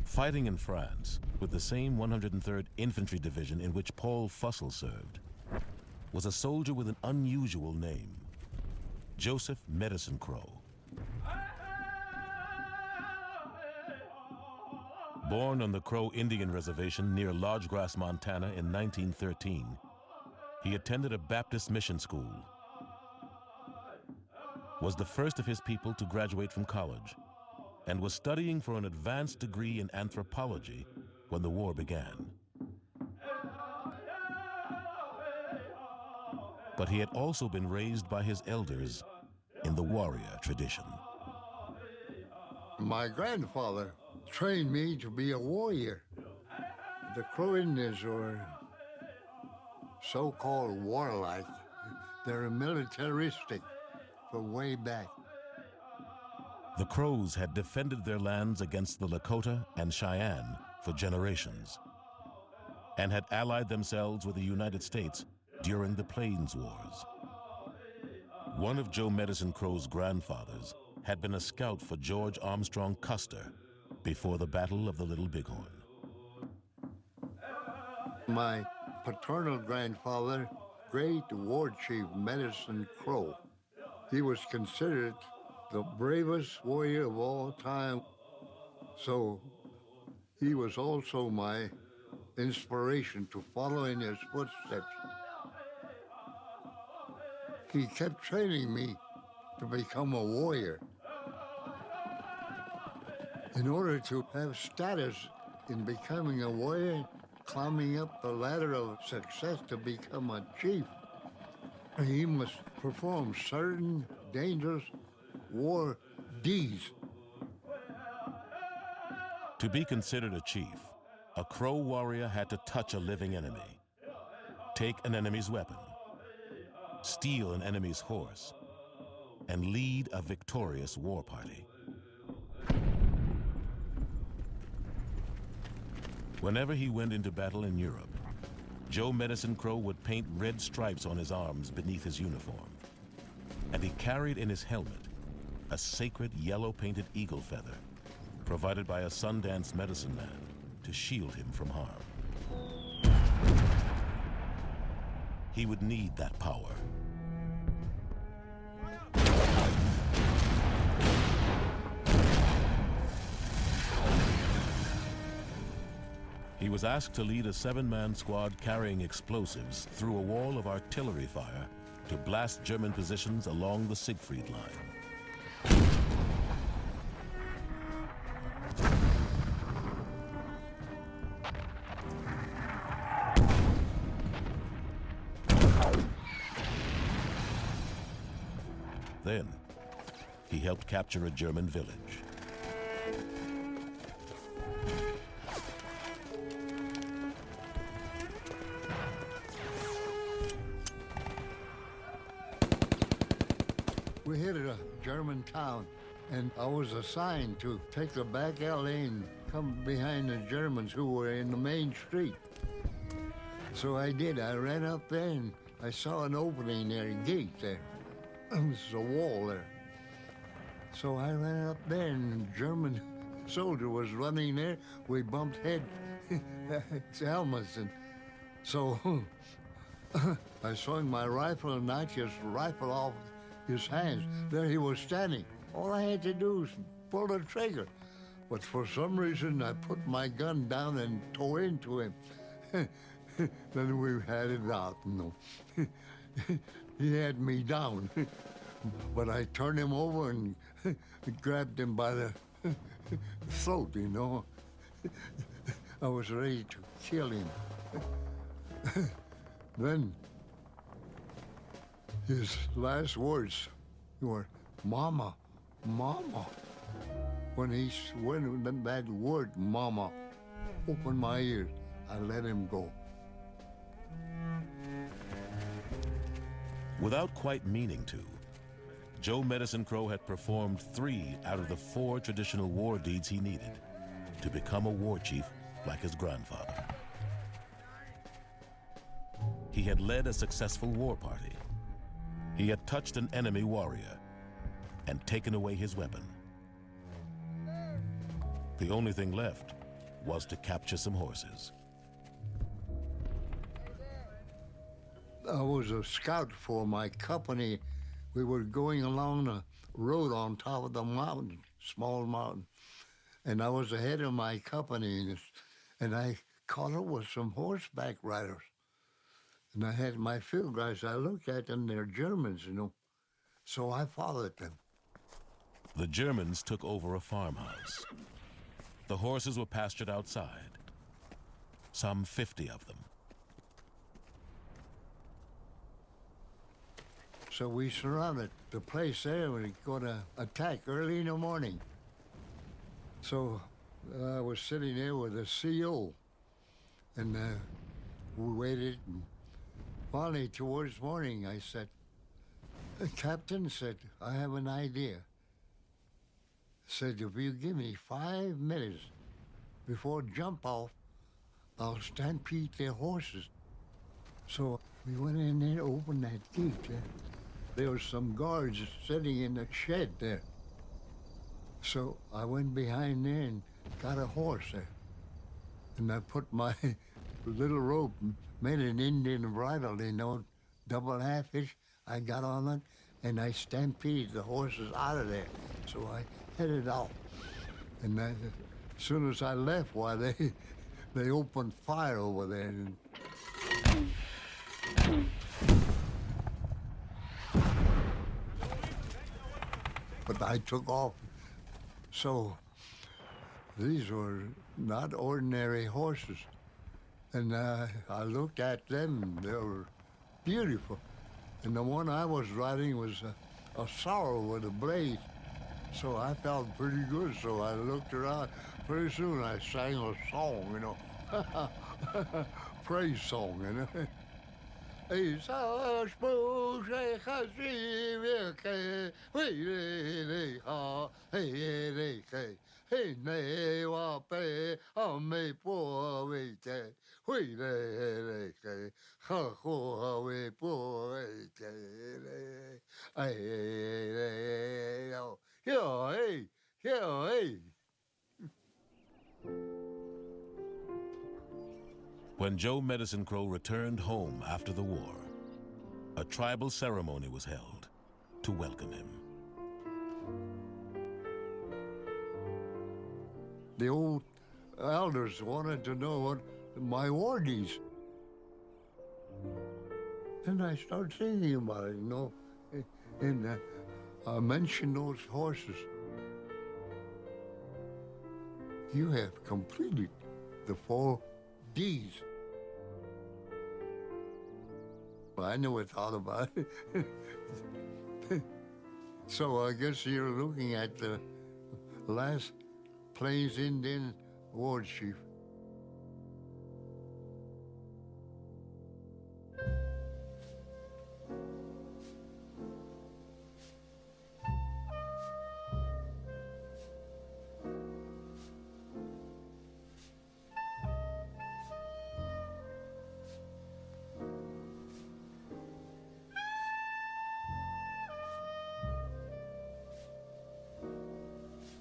Fighting in France with the same 103rd Infantry Division in which Paul Fussell served was a soldier with an unusual name, Joseph Medicine Crow. Born on the Crow Indian Reservation near Lodge Grass, Montana in 1913, he attended a Baptist mission school, was the first of his people to graduate from college, and was studying for an advanced degree in anthropology when the war began. But he had also been raised by his elders in the warrior tradition. My grandfather trained me to be a warrior. The Crow Indians were so-called warlike. They're militaristic from way back. The Crows had defended their lands against the Lakota and Cheyenne for generations, and had allied themselves with the United States during the Plains Wars. One of Joe Medicine Crow's grandfathers had been a scout for George Armstrong Custer before the Battle of the Little Bighorn. My paternal grandfather, great war chief Medicine Crow, he was considered the bravest warrior of all time. So he was also my inspiration to follow in his footsteps. He kept training me to become a warrior. In order to have status in becoming a warrior, climbing up the ladder of success to become a chief, he must perform certain dangerous war deeds. To be considered a chief, a Crow warrior had to touch a living enemy, take an enemy's weapon, steal an enemy's horse, and lead a victorious war party. Whenever he went into battle in Europe, Joe Medicine Crow would paint red stripes on his arms beneath his uniform, and he carried in his helmet a sacred yellow-painted eagle feather provided by a Sundance medicine man to shield him from harm. He would need that power. He was asked to lead a 7-man squad carrying explosives through a wall of artillery fire to blast German positions along the Siegfried Line. Then, he helped capture a German village. We hit a German town, and I was assigned to take the back alley and come behind the Germans who were in the main street. So I did. I ran up there, and I saw an opening there, a gate there. There's a wall there. So I ran up there, and a German soldier was running there. We bumped head, helmets, and so I swung my rifle and knocked his rifle off his hands. There he was standing. All I had to do was pull the trigger. But for some reason, I put my gun down and tore into him. Then we had it out. No. He had me down. But I turned him over and grabbed him by the throat, you know. I was ready to kill him. Then his last words were, "Mama, Mama." When that word, "Mama," opened my ears, I let him go. Without quite meaning to, Joe Medicine Crow had performed 3 out of the 4 traditional war deeds he needed to become a war chief like his grandfather. He had led a successful war party. He had touched an enemy warrior and taken away his weapon. The only thing left was to capture some horses. I was a scout for my company. We were going along a road on top of the mountain, small mountain, and I was ahead of my company, and I caught up with some horseback riders. And I had my field guys, I looked at them, they're Germans, you know, so I followed them. The Germans took over a farmhouse. The horses were pastured outside, some 50 of them. So we surrounded the place there, and we were going to attack early in the morning. So I was sitting there with a CO, and we waited, and finally towards morning I said, the captain said, I have an idea. Said, if you give me 5 minutes before jump off, I'll stampede their horses. So we went in there, opened that gate. There were some guards sitting in the shed there. So I went behind there and got a horse there. And I put my little rope, made an Indian bridle, you know, double half-hitch. I got on it, and I stampeded the horses out of there. So I headed out. And as soon as I left, why, they opened fire over there. But I took off. So these were not ordinary horses. And I looked at them, they were beautiful. And the one I was riding was a sorrel with a blade. So I felt pretty good, so I looked around. Pretty soon I sang a song, you know, praise song, you know. When Joe Medicine Crow returned home after the war, a tribal ceremony was held to welcome him. The old elders wanted to know what my war deeds. And I started thinking about it, you know, and I mentioned those horses. You have completed the 4 Ds. I never thought about it. So I guess you're looking at the last Plains Indian war chief.